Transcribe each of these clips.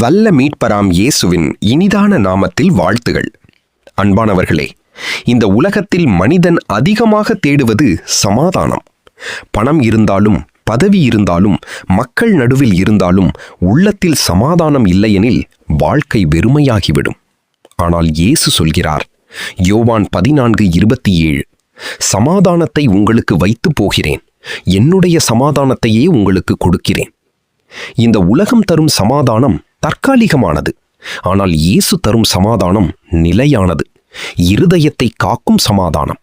வல்ல மீட்பராம் இயேசுவின் இனிதான நாமத்தில் வாழ்த்துகள். அன்பானவர்களே, இந்த உலகத்தில் மனிதன் அதிகமாக தேடுவது சமாதானம். பணம் இருந்தாலும், பதவி இருந்தாலும், மக்கள் நடுவில் இருந்தாலும், உள்ளத்தில் சமாதானம் இல்லையெனில் வாழ்க்கை வெறுமையாகிவிடும். ஆனால் இயேசு சொல்கிறார், யோவான் 14:27, சமாதானத்தை உங்களுக்கு வைத்து போகிறேன், என்னுடைய சமாதானத்தையே உங்களுக்கு கொடுக்கிறேன். இந்த உலகம் தரும் சமாதானம் தற்காலிகமானது. ஆனால் இயேசு தரும் சமாதானம் நிலையானது, இருதயத்தை காக்கும் சமாதானம்.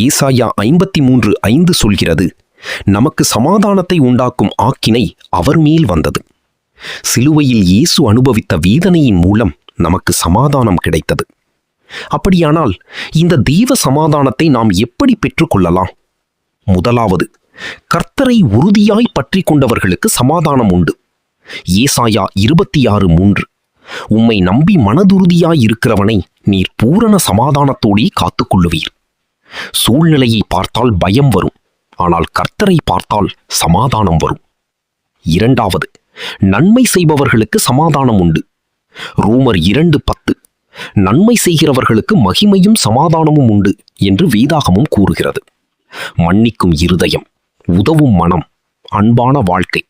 ஏசாயா 53:5 சொல்கிறது, நமக்கு சமாதானத்தை உண்டாக்கும் ஆக்கினை அவர் மேல் வந்தது. சிலுவையில் இயேசு அனுபவித்த வேதனையின் மூலம் நமக்கு சமாதானம் கிடைத்தது. அப்படியானால் இந்த தெய்வ சமாதானத்தை நாம் எப்படி பெற்றுக்கொள்ளலாம்? முதலாவது, கர்த்தரை உறுதியாய் பற்றி கொண்டவர்களுக்கு சமாதானம் உண்டு. ஏசாயா 26:3, உம்மை நம்பி மனதுறுதியாய் இருக்கிறவனை நீர் பூரண சமாதானத்தோடே காத்துக்கொள்ளுவீர். சூழ்நிலையை பார்த்தால் பயம் வரும், ஆனால் கர்த்தரை பார்த்தால் சமாதானம் வரும். இரண்டாவது, நன்மை செய்பவர்களுக்கு சமாதானம் உண்டு. ரோமர் 2:10, நன்மை செய்கிறவர்களுக்கு மகிமையும் சமாதானமும் உண்டு என்று வேதாகமும் கூறுகிறது. மன்னிக்கும் இருதயம், உதவும் மனம், அன்பான வாழ்க்கை,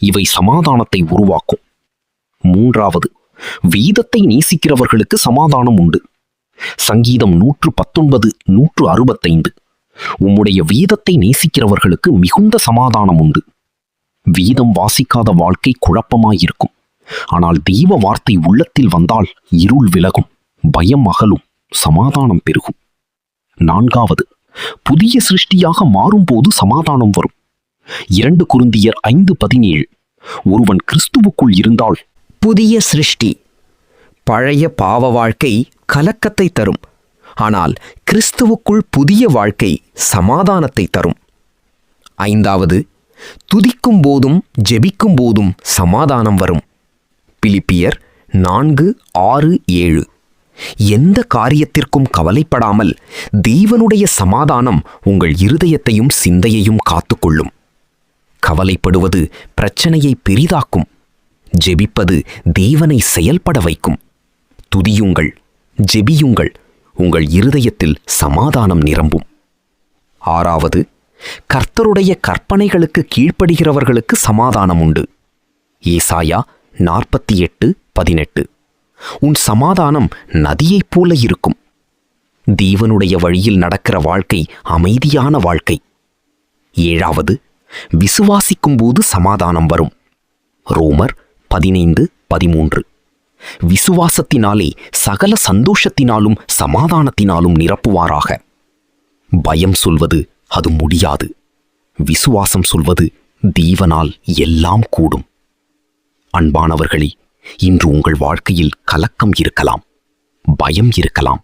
இவை சமாதானத்தை உருவாக்கும். மூன்றாவது, வேதத்தை நேசிக்கிறவர்களுக்கு சமாதானம் உண்டு. சங்கீதம் 119, 165, உம்முடைய வேதத்தை நேசிக்கிறவர்களுக்கு மிகுந்த சமாதானம் உண்டு. வேதம் வாசிக்காத வாழ்க்கை குழப்பமாயிருக்கும். ஆனால் தெய்வ வார்த்தை உள்ளத்தில் வந்தால் இருள் விலகும், பயம் அகலும், சமாதானம் பெருகும். நான்காவது, புதிய சிருஷ்டியாக மாறும்போது சமாதானம் வரும். 2 கொரிந்தியர் 5:17, ஒருவன் கிறிஸ்துவுக்குள் இருந்தால் புதிய சிருஷ்டி. பழைய பாவ வாழ்க்கை கலக்கத்தை தரும், ஆனால் கிறிஸ்துவுக்குள் புதிய வாழ்க்கை சமாதானத்தை தரும். ஐந்தாவது, துதிக்கும் போதும் ஜெபிக்கும் போதும் சமாதானம் வரும். பிலிப்பியர் 4:6-7, எந்த காரியத்திற்கும் கவலைப்படாமல் தேவனுடைய சமாதானம் உங்கள் இருதயத்தையும் சிந்தையையும் காத்துக்கொள்ளும். கவலைப்படுவது பிரச்சனையை பெரிதாக்கும், ஜெபிப்பது தேவனை செயல்பட வைக்கும். துதியுங்கள், ஜெபியுங்கள், உங்கள் இருதயத்தில் சமாதானம் நிரம்பும். ஆறாவது, கர்த்தருடைய கற்பனைகளுக்கு கீழ்ப்படுகிறவர்களுக்கு சமாதானம் உண்டு. ஏசாயா 48:18, உன் சமாதானம் நதியைப் போல இருக்கும். தேவனுடைய வழியில் நடக்கிற வாழ்க்கை அமைதியான வாழ்க்கை. ஏழாவது, விசுவாசிக்கும் போது சமாதானம் வரும். ரோமர் 15:13, விசுவாசத்தினாலே சகல சந்தோஷத்தினாலும் சமாதானத்தினாலும் நிரப்புவாராக. பயம் சொல்வது அது முடியாது, விசுவாசம் சொல்வது தேவனால் எல்லாம் கூடும். அன்பானவர்களே, இன்று உங்கள் வாழ்க்கையில் கலக்கம் இருக்கலாம், பயம் இருக்கலாம்,